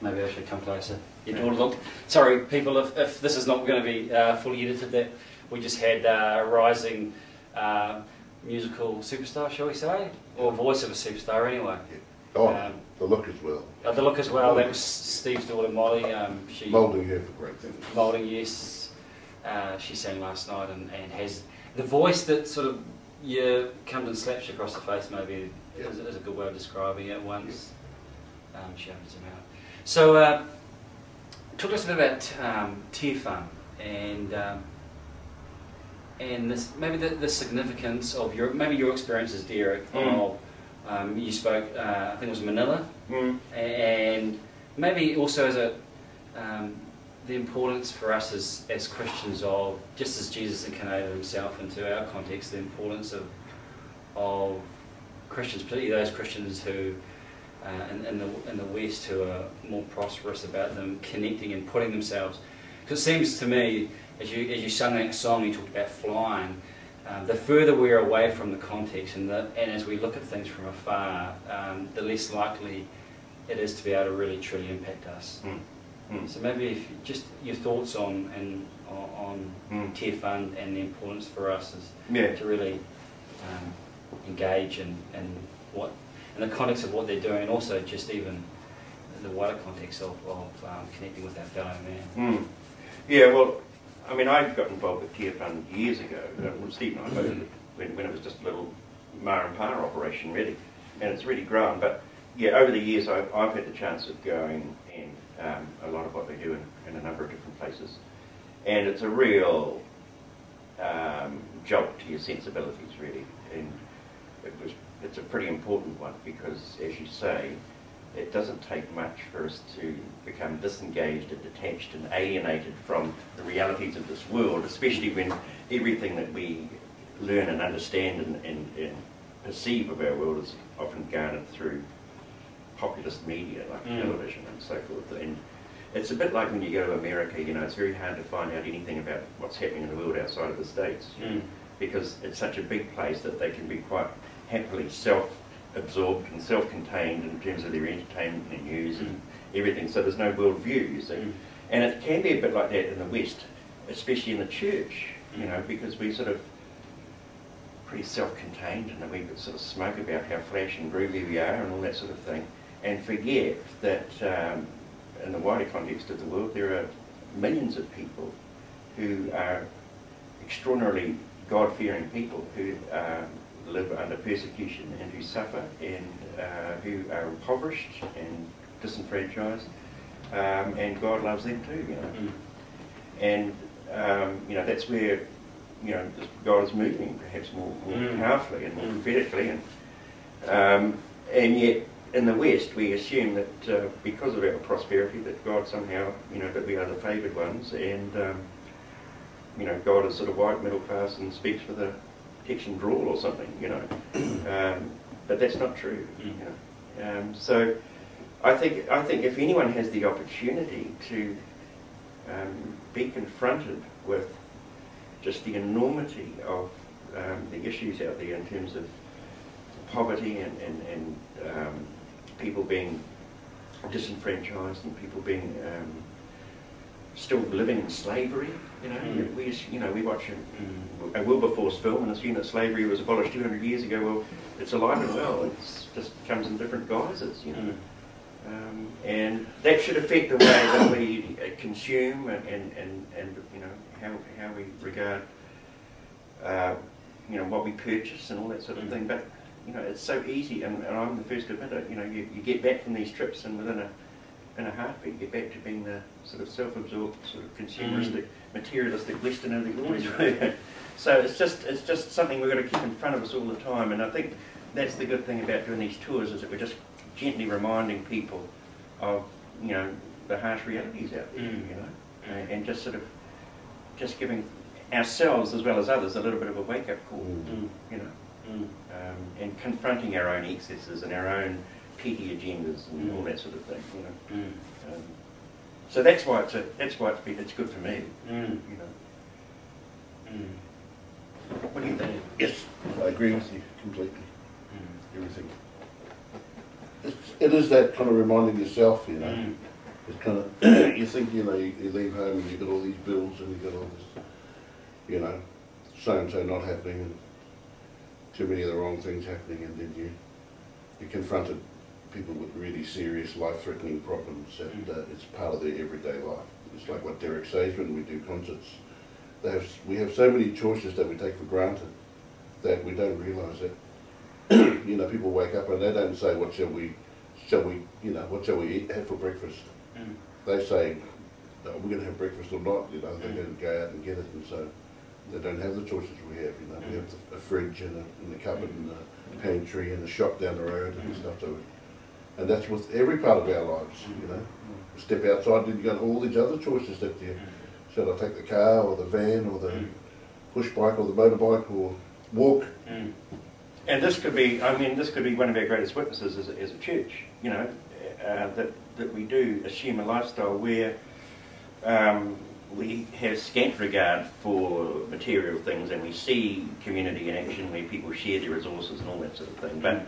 maybe I should come closer. Your daughter looked. Sorry, people, if this is not going to be fully edited, that we just had a rising musical superstar, shall we say, or voice of a superstar, anyway. Yeah. Oh, the look as well. The look as well. That was Steve's daughter, Molly. She moulding her for great things. Moulding, yes. She sang last night and has the voice that sort of comes and slaps you across the face. Maybe is a good way of describing it. Once she opens her mouth. So, talk to us a bit about Te Wham and this, maybe the significance of your experiences, Derek. Of you spoke, I think it was Manila, and maybe also as the importance for us as Christians of, just as Jesus incarnated himself into our context, the importance of Christians, particularly those Christians who in the West who are more prosperous about them connecting and putting themselves. Because it seems to me, as you sung that song, you talked about flying. The further we're away from the context, and as we look at things from afar, the less likely it is to be able to really truly impact us. So maybe if just your thoughts on Te Wham and the importance for us is to really engage in the context of what they're doing, and also just even the wider context of connecting with our fellow man. Yeah, well, I mean, I got involved with Te Wham years ago. Steve and I both, when it was just a little ma and pa operation, really, and it's really grown. But yeah, over the years, I've had the chance of going and a lot of what they do in a number of different places, and it's a real jolt to your sensibilities, really. And it's a pretty important one because, as you say, it doesn't take much for us to become disengaged and detached and alienated from the realities of this world, especially when everything that we learn and understand and perceive of our world is often garnered through populist media like television and so forth. And it's a bit like when you go to America, you know, it's very hard to find out anything about what's happening in the world outside of the States because it's such a big place that they can be quite happily self-absorbed and self-contained in terms of their entertainment and news and everything, so there's no world view, you see. And it can be a bit like that in the West, especially in the church, you know, because we sort of pretty self-contained and we sort of smoke about how flash and groovy we are and all that sort of thing, and forget that in the wider context of the world there are millions of people who are extraordinarily God-fearing people who live under persecution and who suffer and who are impoverished and disenfranchised, and God loves them too, you know. And you know, that's where, you know, God is moving perhaps more powerfully and more prophetically, and yet in the West we assume that because of our prosperity that God somehow, you know, that we are the favoured ones, and you know, God is sort of white, middle class and speaks with a Texan drawl or something, you know. But that's not true, you know. So I think if anyone has the opportunity to be confronted with just the enormity of the issues out there in terms of poverty and people being disenfranchised and people being still living in slavery, you know, we watch a Wilberforce film and assume that slavery was abolished 200 years ago. Well, it's alive and well. It just comes in different guises, you know. And that should affect the way that we consume and you know, how we regard you know, what we purchase and all that sort of thing. But you know, it's so easy, and I'm the first to admit it. You know, you get back from these trips, and within a heartbeat, get back to being the sort of self-absorbed, sort of consumeristic, materialistic Westerner that you always were. So it's just something we've got to keep in front of us all the time. And I think that's the good thing about doing these tours, is that we're just gently reminding people of, you know, the harsh realities out there, you know, and just sort of just giving ourselves as well as others a little bit of a wake-up call, you know, and confronting our own excesses and our own petty agendas and all that sort of thing, you know. So that's why it's good for me, you know. What do you think? Yes, I agree with you completely. Everything. It is that kind of reminding yourself, you know, It's kind of, you think, you know, you leave home and you've got all these bills and you've got all this, you know, so-and-so not happening and too many of the wrong things happening, and then you confronted people with really serious life-threatening problems that it's part of their everyday life. It's like what Derek says when we do concerts. We have so many choices that we take for granted that we don't realise that. You know, people wake up and they don't say, what shall we have for breakfast? They say, no, we're going to have breakfast or not. You know, they're going to go out and get it, and so they don't have the choices we have. You know, we have a fridge and a cupboard and a pantry and a shop down the road and stuff. And that's with every part of our lives. You know, step outside and you've got all these other choices that you. Should I take the car or the van or the push bike or the motorbike or walk? And this could be, I mean, this could be one of our greatest witnesses as a church, you know, that we do assume a lifestyle where we have scant regard for material things, and we see community in action where people share their resources and all that sort of thing. But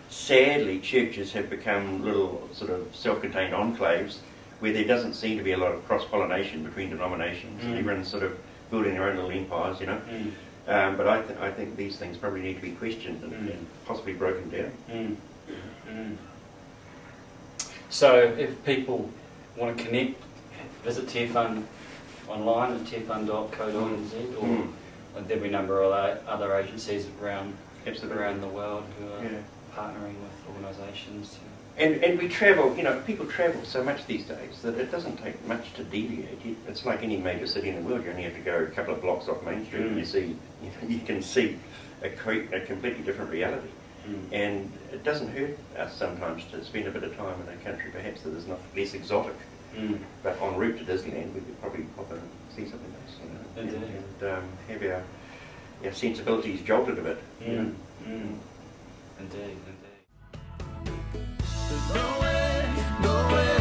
sadly, churches have become little sort of self-contained enclaves where there doesn't seem to be a lot of cross-pollination between denominations. Everyone's sort of building their own little empires, you know. But I think these things probably need to be questioned and possibly broken down. So if people want to connect, visit Tefund online at tefund.co.nz, or there'll be a number of other agencies around the world who are partnering with organisations. And we travel, you know, people travel so much these days that it doesn't take much to deviate. It's like any major city in the world. You only have to go a couple of blocks off Main Street and you can see a completely different reality. And it doesn't hurt us sometimes to spend a bit of time in a country perhaps that is not less exotic. But en route to Disneyland, we could probably pop in and see something nice, you know, and have our sensibilities jolted a bit. You know? Indeed. There's no way